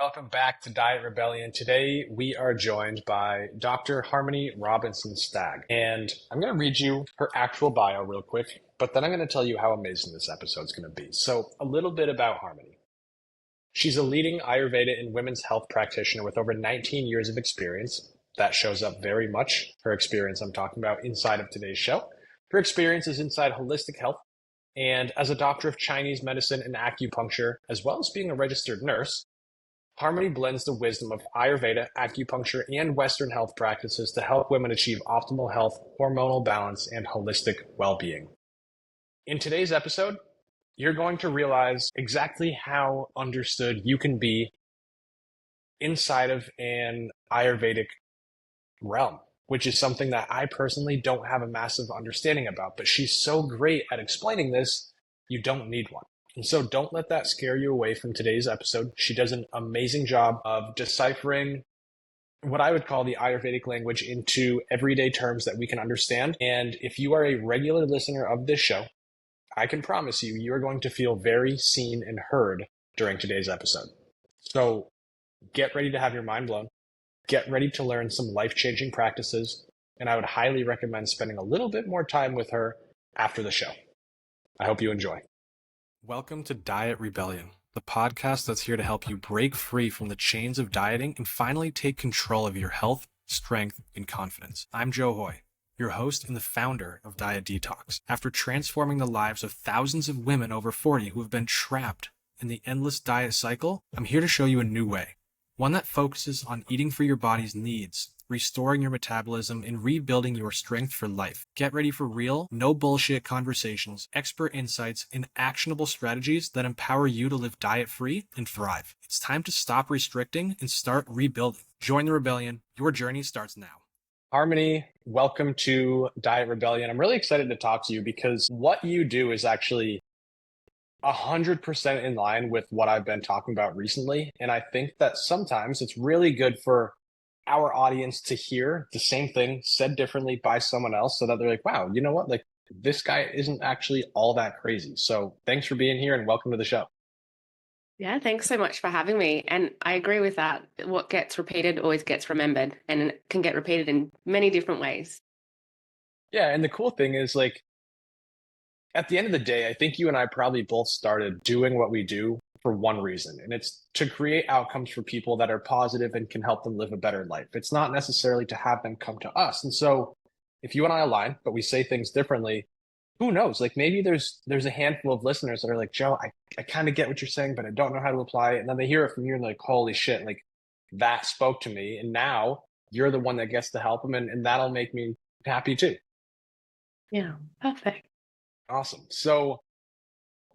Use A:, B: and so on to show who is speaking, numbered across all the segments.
A: Welcome back to Diet Rebellion. Today we are joined by Dr. Harmony Robinson-Stagg. And I'm going to read you her actual bio real quick, but then I'm going to tell you how amazing this episode is going to be. So a little bit about Harmony. She's a leading Ayurveda and women's health practitioner with over 19 years of experience. That shows up very much, her experience I'm talking about inside of today's show. Her experience is inside holistic health and as a doctor of Chinese medicine and acupuncture, as well as being a registered nurse. Harmony blends the wisdom of Ayurveda, acupuncture, and Western health practices to help women achieve optimal health, hormonal balance, and holistic well-being. In today's episode, you're going to realize exactly how understood you can be inside of an Ayurvedic realm, which is something that I personally don't have a massive understanding about, but she's so great at explaining this, you don't need one. And so don't let that scare you away from today's episode. She does an amazing job of deciphering what I would call the Ayurvedic language into everyday terms that we can understand. And if you are a regular listener of this show, I can promise you, you are going to feel very seen and heard during today's episode. So get ready to have your mind blown. Get ready to learn some life-changing practices. And I would highly recommend spending a little bit more time with her after the show. I hope you enjoy. Welcome to Diet Rebellion, the podcast that's here to help you break free from the chains of dieting and finally take control of your health, strength, and confidence. I'm Joe Hoy, your host and the founder of Diet Detox. After transforming the lives of thousands of women over 40 who have been trapped in the endless diet cycle, I'm here to show you a new way, one that focuses on eating for your body's needs, restoring your metabolism, and rebuilding your strength for life. Get ready for real, no bullshit conversations, expert insights, and actionable strategies that empower you to live diet-free and thrive. It's time to stop restricting and start rebuilding. Join the rebellion. Your journey starts now. Harmony, welcome to Diet Rebellion. I'm really excited to talk to you because what you do is actually 100% in line with what I've been talking about recently. And I think that sometimes it's really good for our audience to hear the same thing said differently by someone else so that they're like, wow, you know what? Like, this guy isn't actually all that crazy. So thanks for being here and welcome to the show.
B: Yeah, thanks so much for having me. And I agree with that. What gets repeated always gets remembered, and it can get repeated in many different ways.
A: Yeah. And the cool thing is, like, at the end of the day, I think you and I probably both started doing what we do for one reason, and it's to create outcomes for people that are positive and can help them live a better life. It's not necessarily to have them come to us. And so if you and I align, but we say things differently, who knows? Like, maybe there's a handful of listeners that are like, Joe, I kind of get what you're saying, but I don't know how to apply it. And then they hear it from you and like, holy shit, like that spoke to me. And now you're the one that gets to help them, and that'll make me happy too.
B: Yeah, perfect.
A: Awesome. So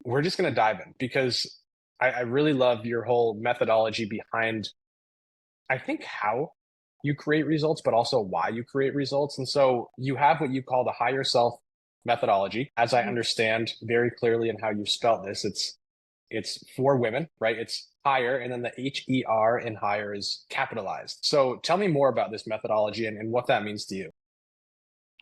A: we're just going to dive in because I really love your whole methodology behind, I think, how you create results, but also why you create results. And so you have what you call the higher self methodology, as I understand very clearly in how you spelt this. It's for women, right? It's higher, and then the HER in higher is capitalized. So tell me more about this methodology and what that means to you.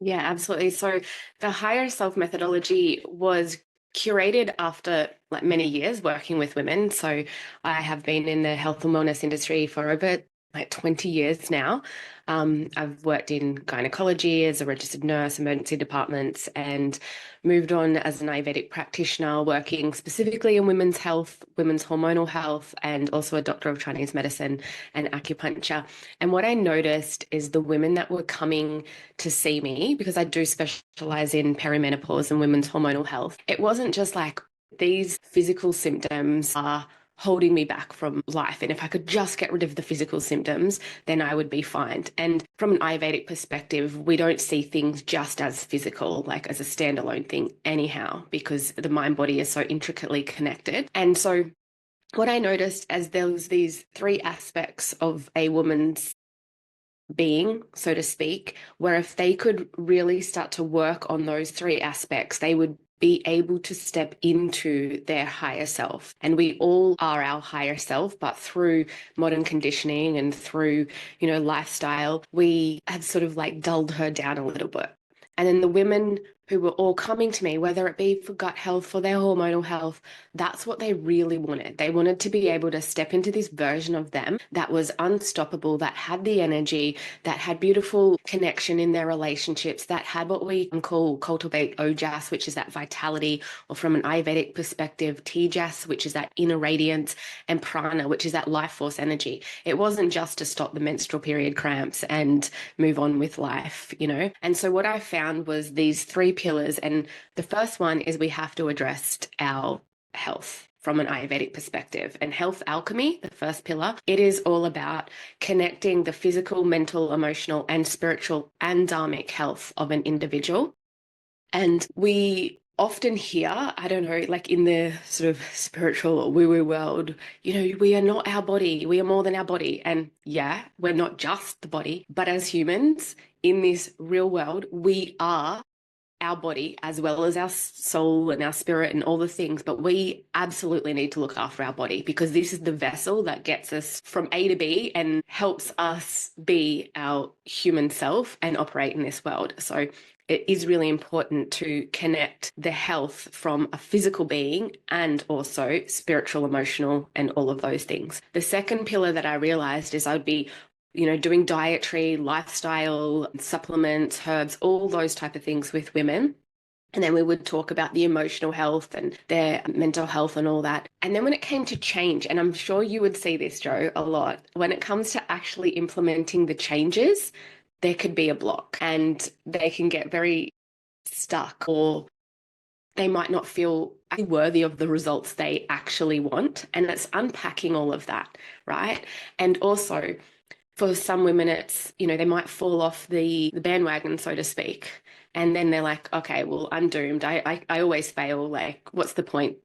B: Yeah, absolutely. So the higher self methodology was curated after like many years working with women. So I have been in the health and wellness industry for over like 20 years now. I've worked in gynecology as a registered nurse, emergency departments, and moved on as an Ayurvedic practitioner, working specifically in women's health, women's hormonal health, and also a doctor of Chinese medicine and acupuncture. And what I noticed is the women that were coming to see me, because I do specialize in perimenopause and women's hormonal health, it wasn't just like these physical symptoms are holding me back from life. And if I could just get rid of the physical symptoms, then I would be fine. And from an Ayurvedic perspective, we don't see things just as physical, like as a standalone thing anyhow, because the mind body is so intricately connected. And so what I noticed as there was these three aspects of a woman's being, so to speak, where if they could really start to work on those three aspects, they would be able to step into their higher self. And we all are our higher self, but through modern conditioning and through, lifestyle, we have sort of like dulled her down a little bit. And then the women who were all coming to me, whether it be for gut health, for their hormonal health. That's what they really wanted. They wanted to be able to step into this version of them that was unstoppable, that had the energy, that had beautiful connection in their relationships, that had what we can call cultivate ojas, which is that vitality, or from an Ayurvedic perspective, tejas, which is that inner radiance, and prana, which is that life force energy. It wasn't just to stop the menstrual period cramps and move on with life, you know? And so what I found was these three pillars. And the first one is we have to address our health from an Ayurvedic perspective. And health alchemy, the first pillar, it is all about connecting the physical, mental, emotional, and spiritual and dharmic health of an individual. And we often hear, I don't know, like in the sort of spiritual woo-woo world, you know, we are not our body, we are more than our body. And yeah, we're not just the body, but as humans in this real world, we are our body as well as our soul and our spirit and all the things, but we absolutely need to look after our body because this is the vessel that gets us from A to B and helps us be our human self and operate in this world. So it is really important to connect the health from a physical being and also spiritual, emotional, and all of those things. The second pillar that I realized is I'd be doing dietary, lifestyle, supplements, herbs, all those type of things with women. And then we would talk about the emotional health and their mental health and all that. And then when it came to change, and I'm sure you would see this, Joe, a lot, when it comes to actually implementing the changes, there could be a block and they can get very stuck or they might not feel worthy of the results they actually want. And it's unpacking all of that, right? And also, for some women, it's, they might fall off the bandwagon, so to speak. And then they're like, okay, well, I'm doomed. I always fail. Like, what's the point?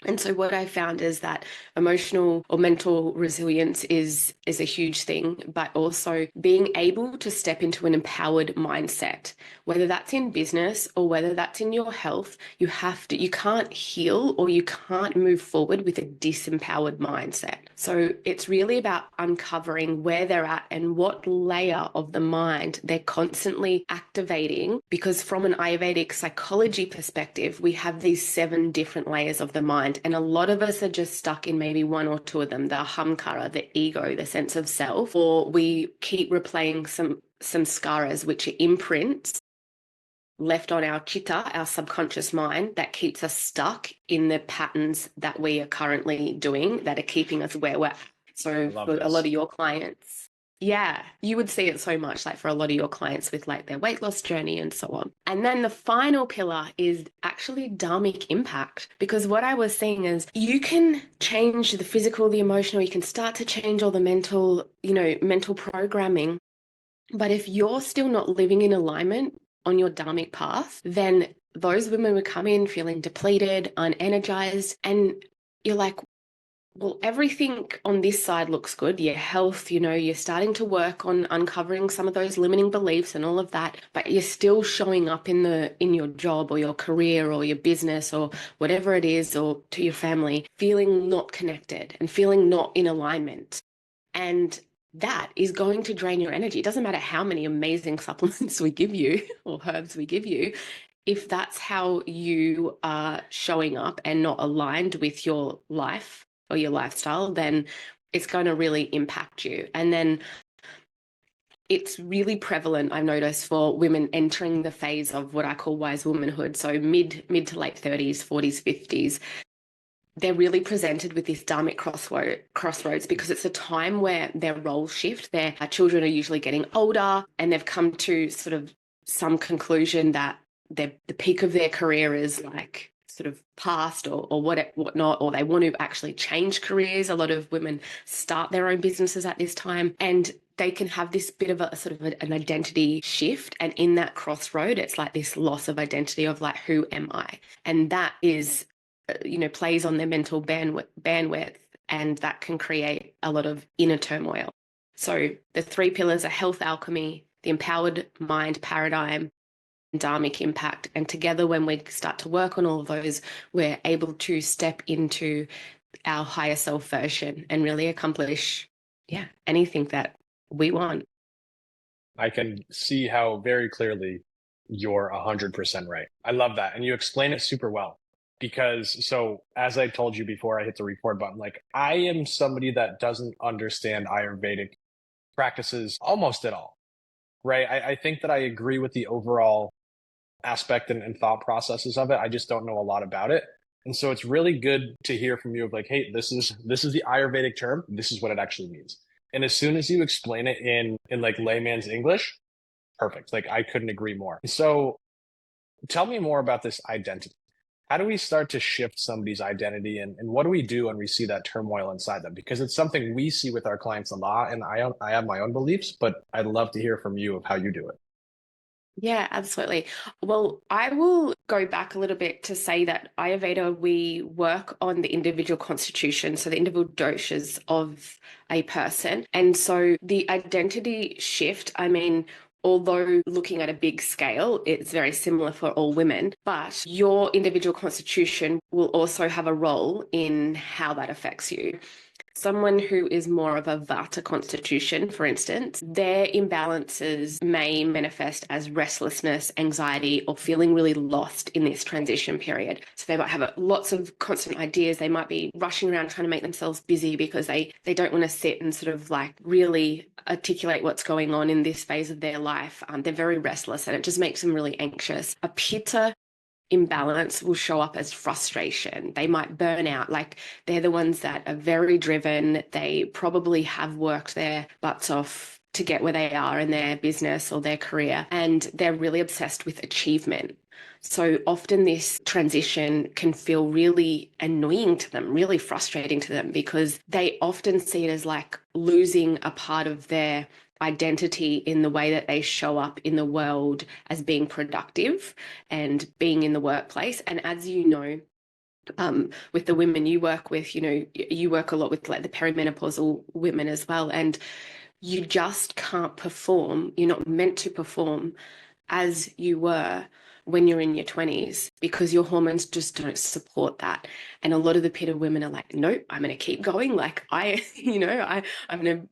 B: And so what I found is that emotional or mental resilience is a huge thing, but also being able to step into an empowered mindset, whether that's in business or whether that's in your health, you can't heal or you can't move forward with a disempowered mindset. So it's really about uncovering where they're at and what layer of the mind they're constantly activating, because from an Ayurvedic psychology perspective, we have these 7 different layers of the mind. And a lot of us are just stuck in maybe 1 or 2 of them, the ahamkara, the ego, the sense of self, or we keep replaying some skaras, which are imprints left on our chitta, our subconscious mind, that keeps us stuck in the patterns that we are currently doing that are keeping us where we're at.
A: I
B: So
A: love
B: for a lot
A: this.
B: of your clients, yeah, you would see it so much, like for a lot of your clients with like their weight loss journey and so on. And then the final pillar is actually dharmic impact, because what I was seeing is you can change the physical, the emotional, you can start to change all the mental programming. But if you're still not living in alignment on your dharmic path, then those women would come in feeling depleted, unenergized, and you're like, well, everything on this side looks good. Your health, you're starting to work on uncovering some of those limiting beliefs and all of that, but you're still showing up in your job or your career or your business or whatever it is, or to your family, feeling not connected and feeling not in alignment. And that is going to drain your energy. It doesn't matter how many amazing supplements we give you or herbs we give you. If that's how you are showing up and not aligned with your life or your lifestyle, then it's going to really impact you. And then it's really prevalent, I've noticed, for women entering the phase of what I call wise womanhood. So mid to late 30s, 40s, 50s. They're really presented with this dharmic crossroads because it's a time where their roles shift. Their children are usually getting older and they've come to sort of some conclusion that the peak of their career is like sort of past or whatnot, or they want to actually change careers. A lot of women start their own businesses at this time, and they can have this bit of a sort of an identity shift. And in that crossroad, it's like this loss of identity of like, who am I? And that is plays on their mental bandwidth, and that can create a lot of inner turmoil. So the 3 pillars are health alchemy, the empowered mind paradigm, and dharmic impact. And together, when we start to work on all of those, we're able to step into our higher self version and really accomplish, anything that we want.
A: I can see how very clearly You're 100% right. I love that. And you explain it super well. Because, so as I told you before I hit the record button, like I am somebody that doesn't understand Ayurvedic practices almost at all, right? I think that I agree with the overall aspect and thought processes of it. I just don't know a lot about it. And so it's really good to hear from you of like, hey, this is the Ayurvedic term. This is what it actually means. And as soon as you explain it in like layman's English, perfect. Like I couldn't agree more. So tell me more about this identity. How do we start to shift somebody's identity and what do we do when we see that turmoil inside them? Because it's something we see with our clients a lot, and I have my own beliefs, but I'd love to hear from you of how you do it.
B: Yeah, absolutely. Well, I will go back a little bit to say that Ayurveda, we work on the individual constitution, so the individual doshas of a person. And so the identity shift, I mean, although looking at a big scale, it's very similar for all women, but your individual constitution will also have a role in how that affects you. Someone who is more of a Vata constitution, for instance, their imbalances may manifest as restlessness, anxiety, or feeling really lost in this transition period. So they might have lots of constant ideas. They might be rushing around trying to make themselves busy because they don't want to sit and sort of like really articulate what's going on in this phase of their life. They're very restless and it just makes them really anxious. A Pitta imbalance will show up as frustration. They might burn out. Like they're the ones that are very driven. They probably have worked their butts off to get where they are in their business or their career, and they're really obsessed with achievement. So often this transition can feel really annoying to them, really frustrating to them, because they often see it as like losing a part of their identity in the way that they show up in the world as being productive and being in the workplace. And as you know, with the women you work with, you know, you work a lot with like the perimenopausal women as well. And you just can't perform. You're not meant to perform as you were when you're in your 20s because your hormones just don't support that. And a lot of the Pitta women are like, nope, I'm going to keep going. Like I'm going to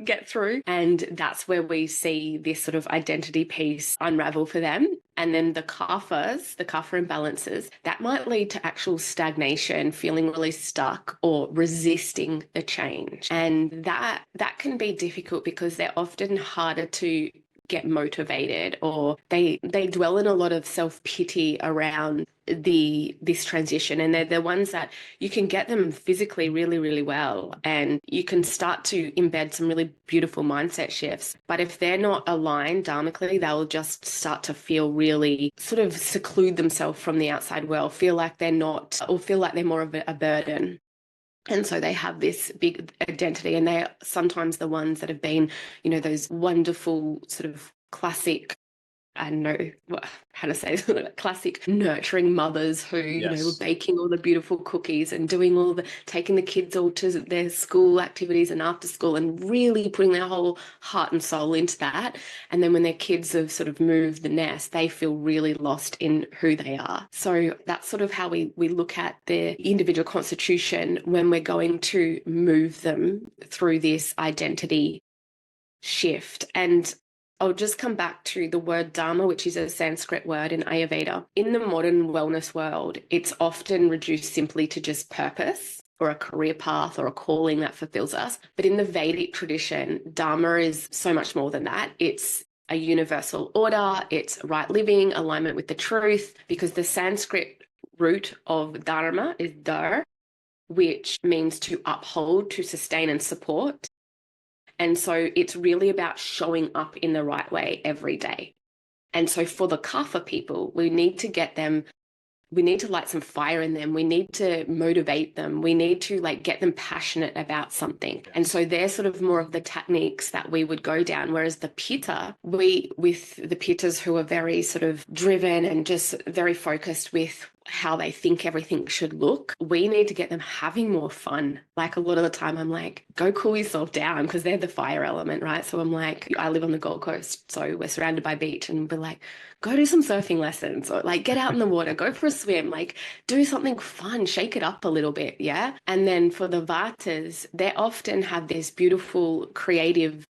B: get through. And that's where we see this sort of identity piece unravel for them. And then the kaphas, the kapha imbalances, that might lead to actual stagnation, feeling really stuck or resisting the change. And that can be difficult because they're often harder to get motivated, or they dwell in a lot of self-pity around this transition, and they're the ones that you can get them physically really, really well, and you can start to embed some really beautiful mindset shifts. But if they're not aligned dharmically, they'll just start to feel really sort of seclude themselves from the outside world, feel like they're not, or feel like they're more of a burden. And so they have this big identity, and they're sometimes the ones that have been, you know, those wonderful sort of classic, I don't know how to say this, classic nurturing mothers who, you know, were
A: Yes.
B: baking all the beautiful cookies and doing all the, taking the kids all to their school activities and after school and really putting their whole heart and soul into that. And then when their kids have sort of moved the nest, they feel really lost in who they are. So that's sort of how we look at their individual constitution when we're going to move them through this identity shift. And I'll just come back to the word dharma, which is a Sanskrit word in Ayurveda. In the modern wellness world, it's often reduced simply to just purpose or a career path or a calling that fulfills us. But in the Vedic tradition, dharma is so much more than that. It's a universal order, it's right living, alignment with the truth, because the Sanskrit root of dharma is dar, which means to uphold, to sustain and support. And so it's really about showing up in the right way every day. And so for the Kapha people, we need to get them, we need to light some fire in them. We need to motivate them. We need to like get them passionate about something. And so they're sort of more of the techniques that we would go down. Whereas the Pitta, with the Pittas who are very sort of driven and just very focused with how they think everything should look, we need to get them having more fun. Like a lot of the time I'm like, go cool yourself down, because they're the fire element, right? So I'm like, I live on the Gold Coast, so we're surrounded by beach, and we're like, go do some surfing lessons, or like get out in the water, go for a swim, like do something fun, shake it up a little bit. Yeah. And then for the Vatas, they often have this beautiful creative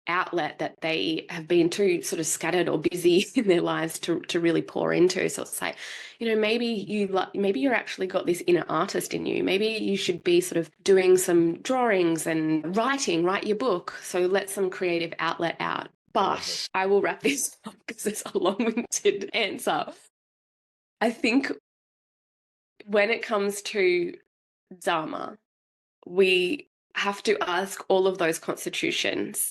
B: outlet that they have been too sort of scattered or busy in their lives to really pour into. So it's like, maybe you're actually got this inner artist in you. Maybe you should be sort of doing some drawings and write your book. So let some creative outlet out. But I will wrap this up because it's a long-winded answer. I think when it comes to Dharma, we have to ask all of those constitutions.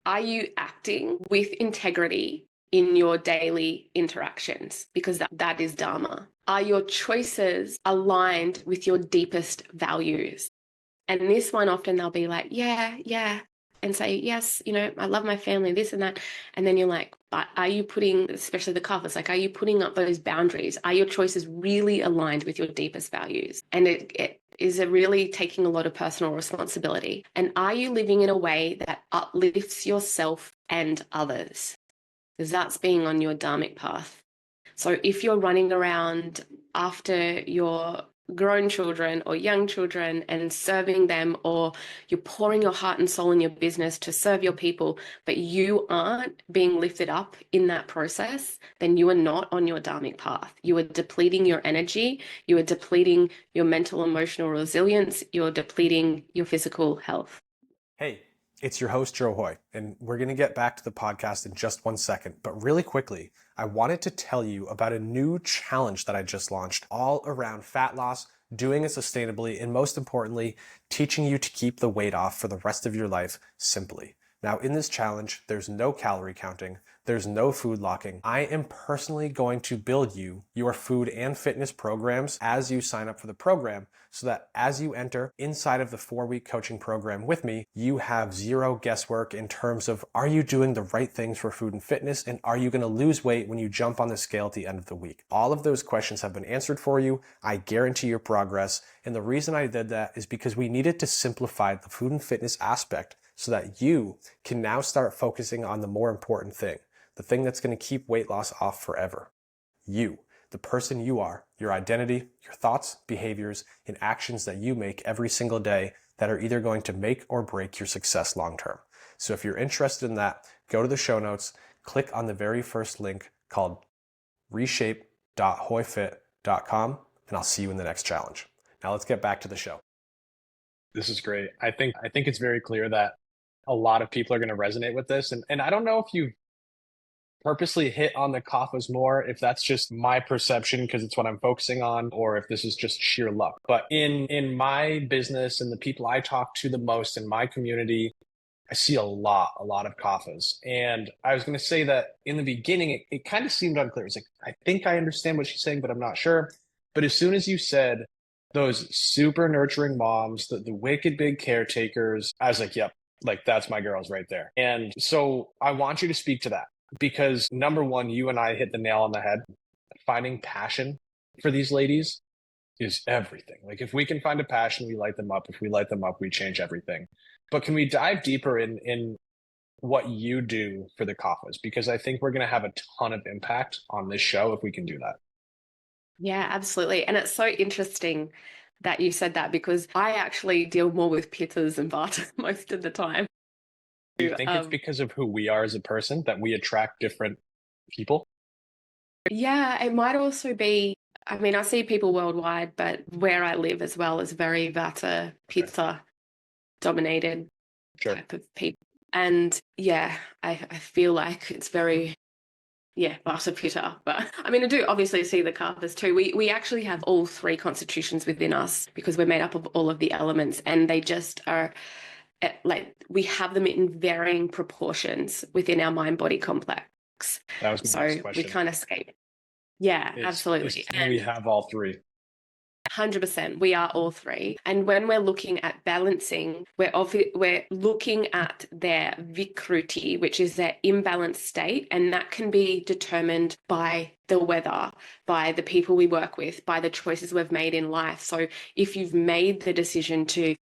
B: Are you acting with integrity in your daily interactions? Because that is Dharma. Are your choices aligned with your deepest values? And this one, often they'll be like, yeah, and say, yes, I love my family, this and that. And then you're like, but are you putting, especially the Kaphas, like, are you putting up those boundaries? Are your choices really aligned with your deepest values? And it is really taking a lot of personal responsibility. And are you living in a way that uplifts yourself and others? Because that's being on your dharmic path. So if you're running around after your grown children or young children and serving them, or you're pouring your heart and soul in your business to serve your people, but you aren't being lifted up in that process, then you are not on your dharmic path. You are depleting your energy. You are depleting your mental, emotional resilience. You're depleting your physical health.
A: Hey, it's your host, Joe Hoy, and we're going to get back to the podcast in just 1 second. But really quickly, I wanted to tell you about a new challenge that I just launched all around fat loss, doing it sustainably, and most importantly, teaching you to keep the weight off for the rest of your life simply. Now, in this challenge, there's no calorie counting. There's no food locking. I am personally going to build you your food and fitness programs as you sign up for the program, so that as you enter inside of the 4-week coaching program with me, you have zero guesswork in terms of, are you doing the right things for food and fitness? And are you going to lose weight when you jump on the scale at the end of the week? All of those questions have been answered for you. I guarantee your progress. And the reason I did that is because we needed to simplify the food and fitness aspect so that you can now start focusing on the more important thing, the thing that's going to keep weight loss off forever. You, the person you are, your identity, your thoughts, behaviors, and actions that you make every single day that are either going to make or break your success long term. So if you're interested in that, go to the show notes, click on the very first link called reshape.hoyfit.com, and I'll see you in the next challenge. Now let's get back to the show. This is great. I think it's very clear that a lot of people are going to resonate with this. And I don't know if you've purposely hit on the Kaphas more, if that's just my perception because it's what I'm focusing on, or if this is just sheer luck. But in my business and the people I talk to the most in my community, I see a lot of Kaphas. And I was going to say that in the beginning, it kind of seemed unclear. It's like, I think I understand what she's saying, but I'm not sure. But as soon as you said those super nurturing moms, the wicked big caretakers, I was like, yep, like that's my girls right there. And so I want you to speak to that because number one, you and I hit the nail on the head. Finding passion for these ladies is everything. Like if we can find a passion, we light them up. If we light them up, we change everything. But can we dive deeper in what you do for the Kaphas? Because I think we're going to have a ton of impact on this show if we can do that.
B: Yeah, absolutely. And it's so interesting that you said that because I actually deal more with pittas and vata most of the time.
A: Do you think it's because of who we are as a person that we attract different people?
B: Yeah, it might also be, I mean, I see people worldwide, but where I live as well is very vata, pitta dominated type of people. And yeah, I feel like it's very, vata pitta. But I mean, I do obviously see the Kaphas too. We actually have all 3 constitutions within us because we're made up of all of the elements, and they just are like we have them in varying proportions within our mind-body complex.
A: That was my next question.
B: We can't escape. Yeah, absolutely.
A: And we have all 3.
B: 100%. We are all 3. And when we're looking at balancing, we're looking at their vikruti, which is their imbalanced state. And that can be determined by the weather, by the people we work with, by the choices we've made in life. So if you've made the decision to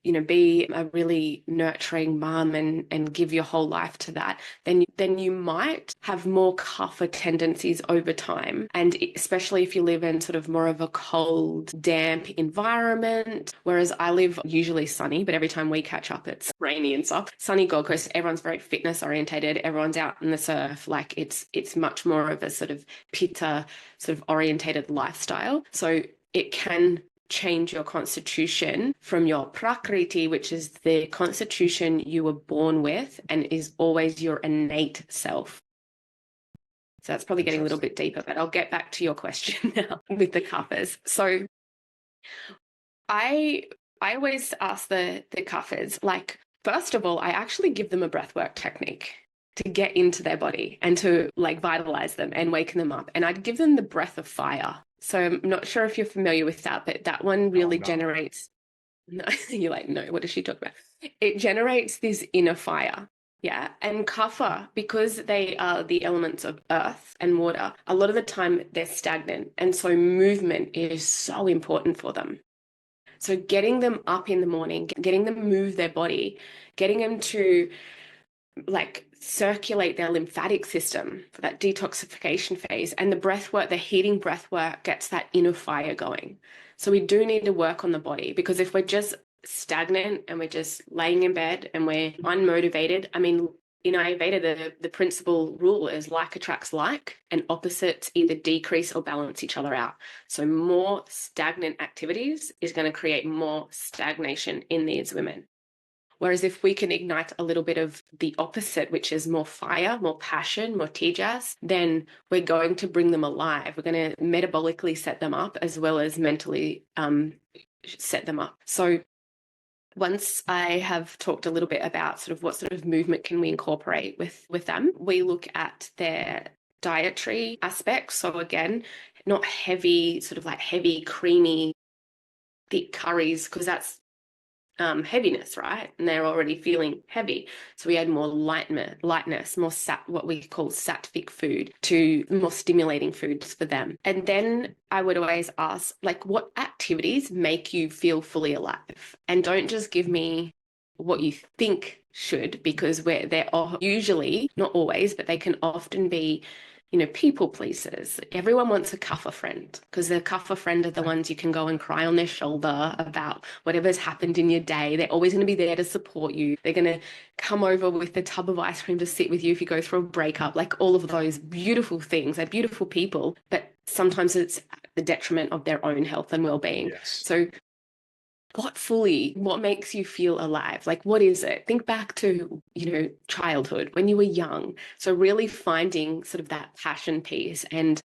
B: be a really nurturing mum and give your whole life to that, then you might have more Kapha tendencies over time. And especially if you live in sort of more of a cold, damp environment, whereas I live usually sunny, but every time we catch up, it's rainy and stuff. Sunny Gold Coast, everyone's very fitness orientated. Everyone's out in the surf. Like it's much more of a sort of pitta sort of orientated lifestyle. So it can change your constitution from your prakriti, which is the constitution you were born with and is always your innate self. So that's probably getting a little
A: Interesting.
B: bit deeper, but I'll get back to your question now with the kaphas. So I I always ask the kaphas, like, first of all, I actually give them a breathwork technique to get into their body and to like vitalize them and waken them up. And I'd give them the breath of fire. So I'm not sure if you're familiar with that, but that one
A: Oh,
B: really
A: no.
B: generates, no, you're like, no, what does she talk about? It generates this inner fire. Yeah. And kapha, because they are the elements of earth and water, a lot of the time they're stagnant. And so movement is so important for them. So getting them up in the morning, getting them move their body, getting them to like circulate their lymphatic system for that detoxification phase. And the breath work, the heating breath work gets that inner fire going. So we do need to work on the body, because if we're just stagnant and we're just laying in bed and we're unmotivated, I mean, in Ayurveda, the principal rule is like attracts like, and opposites either decrease or balance each other out. So more stagnant activities is going to create more stagnation in these women. Whereas if we can ignite a little bit of the opposite, which is more fire, more passion, more tejas, then we're going to bring them alive. We're going to metabolically set them up as well as mentally set them up. So once I have talked a little bit about sort of what sort of movement can we incorporate with them, we look at their dietary aspects. So again, not heavy, sort of like heavy, creamy, thick curries, because that's heaviness, right? And they're already feeling heavy. So we add more lightness, more what we call sattvic food, to more stimulating foods for them. And then I would always ask, like, what activities make you feel fully alive? And don't just give me what you think should, because they're usually, not always, but they can often be people pleasers. Everyone wants a Kapha friend, because the Kapha friend are the ones you can go and cry on their shoulder about whatever's happened in your day. They're always going to be there to support you. They're going to come over with a tub of ice cream to sit with you if you go through a breakup, like all of those beautiful things. They're beautiful people, but sometimes it's at the detriment of their own health and well-being.
A: Yes.
B: So what makes you feel alive? Like, what is it? Think back to, childhood when you were young. So really finding sort of that passion piece and,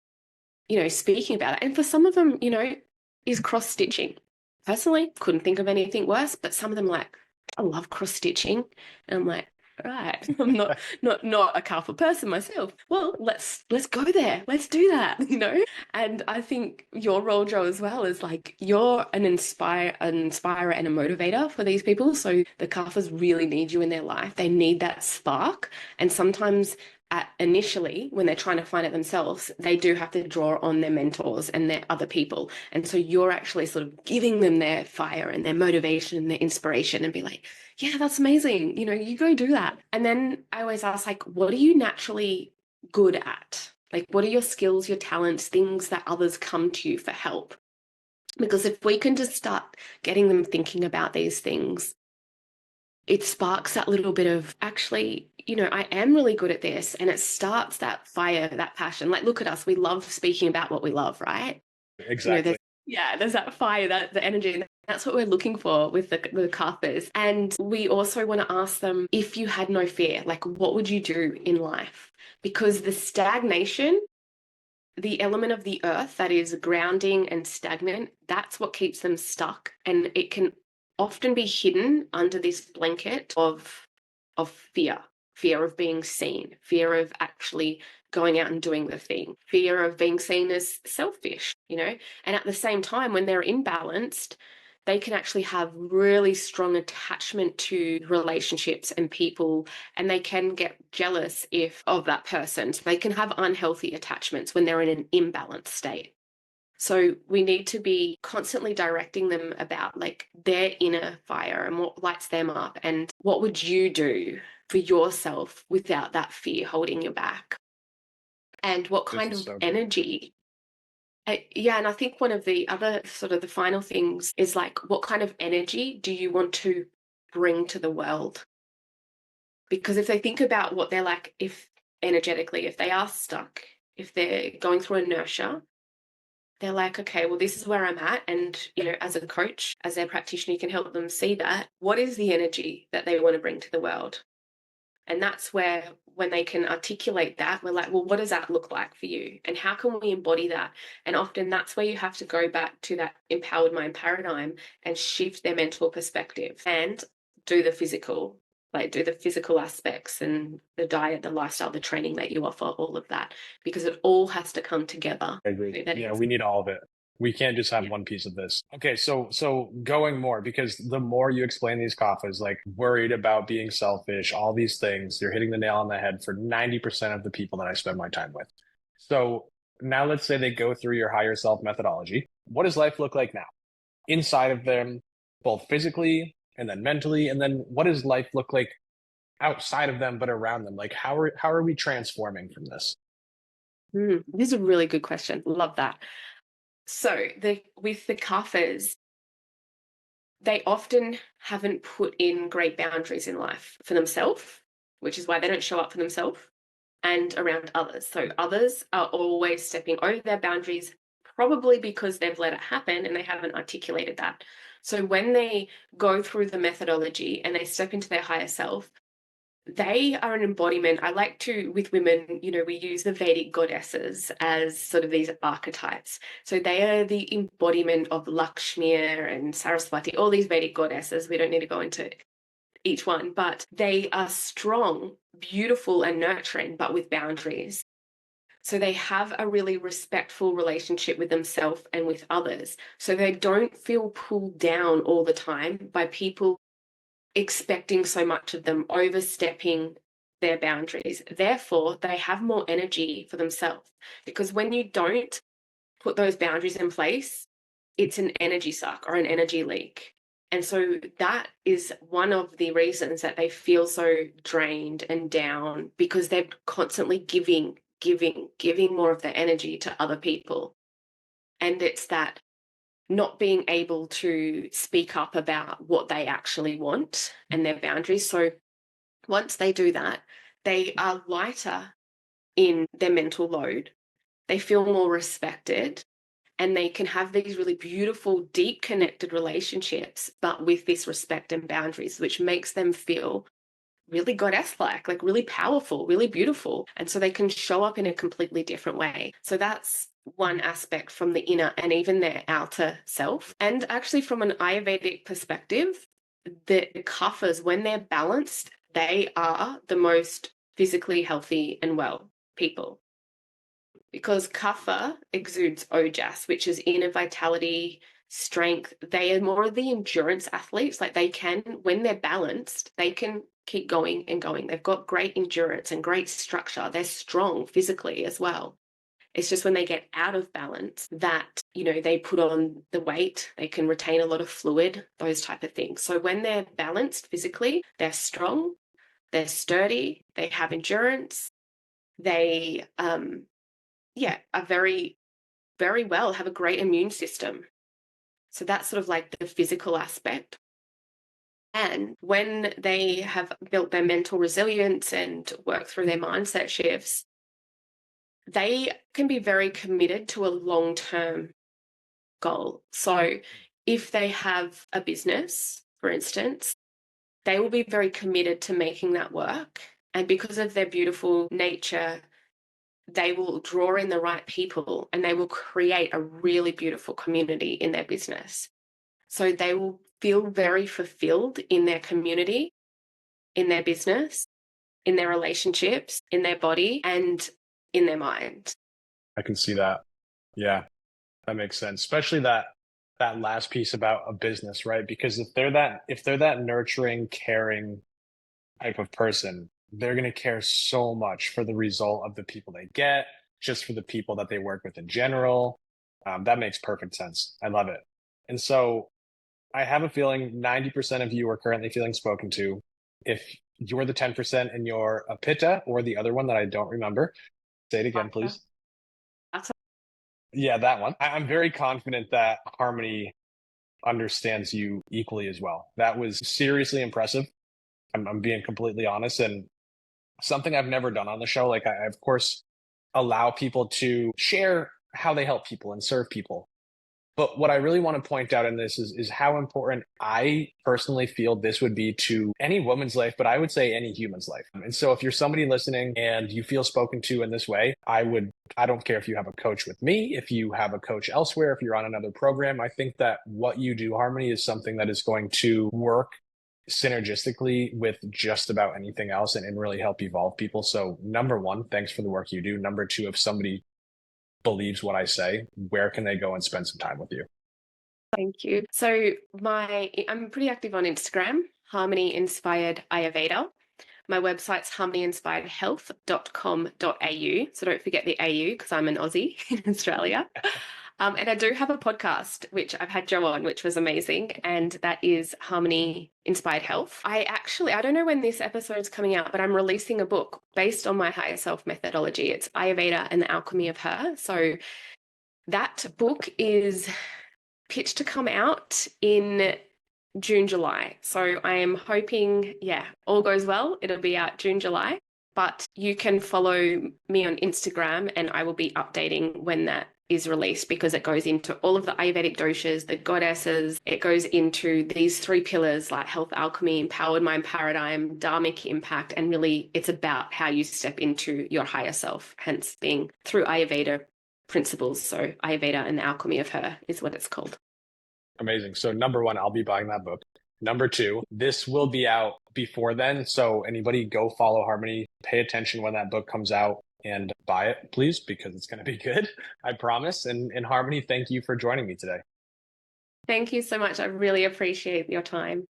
B: speaking about it. And for some of them, is cross stitching. Personally, couldn't think of anything worse, but some of them like, I love cross stitching. And I'm like, right, I'm not a Kapha person myself. Well, let's go there. Let's do that, And I think your role, Joe, as well, is like you're an inspirer and a motivator for these people. So the Kaphas really need you in their life. They need that spark. And sometimes initially, when they're trying to find it themselves, they do have to draw on their mentors and their other people. And so you're actually sort of giving them their fire and their motivation and their inspiration and be like, yeah, that's amazing. You go do that. And then I always ask, like, what are you naturally good at? Like, what are your skills, your talents, things that others come to you for help? Because if we can just start getting them thinking about these things, it sparks that little bit of, actually, I am really good at this. And it starts that fire, that passion. Like, look at us. We love speaking about what we love, right?
A: Exactly.
B: There's that fire, that the energy. And that's what we're looking for with the Kaphas. And we also want to ask them, if you had no fear, like, what would you do in life? Because the stagnation, the element of the earth that is grounding and stagnant, that's what keeps them stuck. And it can often be hidden under this blanket of fear of being seen, fear of actually going out and doing the thing, fear of being seen as selfish, And at the same time, when they're imbalanced, they can actually have really strong attachment to relationships and people, and they can get jealous of that person. So they can have unhealthy attachments when they're in an imbalanced state. So we need to be constantly directing them about like their inner fire and what lights them up. And what would you do for yourself without that fear holding you back? And what
A: This
B: kind
A: is
B: of
A: so good.
B: energy? Yeah, and I think one of the other sort of the final things is like, what kind of energy do you want to bring to the world? Because if they think about what they're like, if energetically, if they are stuck, if they're going through inertia, they're like, okay, well, this is where I'm at. And, as a coach, as their practitioner, you can help them see that. What is the energy that they want to bring to the world? And that's where, when they can articulate that, we're like, well, what does that look like for you? And how can we embody that? And often that's where you have to go back to that empowered mind paradigm and shift their mental perspective and do the physical, like do the physical aspects and the diet, the lifestyle, the training that you offer, all of that, because it all has to come together.
A: I agree.
B: So that
A: Yeah,
B: is,
A: we need all of it. We can't just have
B: yeah.
A: one piece of this. Okay, so going more because the more you explain these kaphas, like worried about being selfish, all these things, you're hitting the nail on the head for 90% of the people that I spend my time with. So now let's say they go through your higher self methodology. What does life look like now? Inside of them, both physically and then mentally, and then what does life look like outside of them but around them? Like how are we transforming from this?
B: This is a really good question. Love that. So with the kaphas, they often haven't put in great boundaries in life for themselves, which is why they don't show up for themselves and around others. So others are always stepping over their boundaries, probably because they've let it happen and they haven't articulated that. So when they go through the methodology and they step into their higher self, they are an embodiment. I like to, with women, we use the Vedic goddesses as sort of these archetypes. So they are the embodiment of Lakshmi and Saraswati, all these Vedic goddesses. We don't need to go into each one, but they are strong, beautiful, and nurturing, but with boundaries. So they have a really respectful relationship with themselves and with others. So they don't feel pulled down all the time by people expecting so much of them, overstepping their boundaries. Therefore, they have more energy for themselves. Because when you don't put those boundaries in place, it's an energy suck or an energy leak. And so that is one of the reasons that they feel so drained and down, because they're constantly giving more of their energy to other people. And it's that not being able to speak up about what they actually want and their boundaries. So once they do that, they are lighter in their mental load. They feel more respected and they can have these really beautiful, deep connected relationships, but with this respect and boundaries, which makes them feel really goddess-like really powerful, really beautiful. And so they can show up in a completely different way. So that's one aspect from the inner and even their outer self. And actually from an Ayurvedic perspective, the kaphas, when they're balanced, they are the most physically healthy and well people. Because kapha exudes ojas, which is inner vitality, strength. They are more of the endurance athletes. Like they can, when they're balanced, they can keep going and going. They've got great endurance and great structure. They're strong physically as well. It's just when they get out of balance that, they put on the weight, they can retain a lot of fluid, those type of things. So when they're balanced physically, they're strong, they're sturdy, they have endurance, they, are very, very well, have a great immune system. So that's sort of like the physical aspect. And when they have built their mental resilience and work through their mindset shifts, they can be very committed to a long-term goal. So if they have a business, for instance, they will be very committed to making that work. And because of their beautiful nature, they will draw in the right people and they will create a really beautiful community in their business. So they will feel very fulfilled in their community, in their business, in their relationships, in their body, and in their mind.
A: I can see that. Yeah, that makes sense. Especially that last piece about a business, right? Because if they're that nurturing, caring type of person, they're going to care so much for the result of the people they get, just for the people that they work with in general. That makes perfect sense. I love it. And so I have a feeling 90% of you are currently feeling spoken to. If you're the 10% and you're a pitta or the other one that I don't remember, say it again,
B: Kapha.
A: please. Yeah, that one. I'm very confident that Harmony understands you equally as well. That was seriously impressive. I'm being completely honest, and something I've never done on the show. Like, I of course allow people to share how they help people and serve people. But what I really want to point out in this is how important I personally feel this would be to any woman's life, but I would say any human's life. And so if you're somebody listening and you feel spoken to in this way, I don't care if you have a coach with me, if you have a coach elsewhere, if you're on another program, I think that what you do, Harmony, is something that is going to work synergistically with just about anything else and really help evolve people. So number one, thanks for the work you do. Number two, if somebody believes what I say, where can they go and spend some time with you?
B: Thank you. So I'm pretty active on Instagram, Harmony Inspired Ayurveda. My website's harmonyinspiredhealth.com.au. So don't forget the AU because I'm an Aussie in Australia. And I do have a podcast, which I've had Joe on, which was amazing. And that is Harmony Inspired Health. I don't know when this episode's coming out, but I'm releasing a book based on my higher self methodology. It's Ayurveda and the Alchemy of Her. So that book is pitched to come out in June, July. So I am hoping, yeah, all goes well. It'll be out June, July. But you can follow me on Instagram and I will be updating when that is released because it goes into all of the Ayurvedic doshas, the goddesses. It goes into these three pillars like health, alchemy, empowered mind paradigm, dharmic impact, and really it's about how you step into your higher self, hence being through Ayurveda principles. So Ayurveda and the Alchemy of Her is what it's called.
A: Amazing. So number one, I'll be buying that book. Number two, this will be out before then. So anybody go follow Harmony, pay attention when that book comes out and buy it, please, because it's going to be good. I promise. And Harmony, thank you for joining me today.
B: Thank you so much. I really appreciate your time.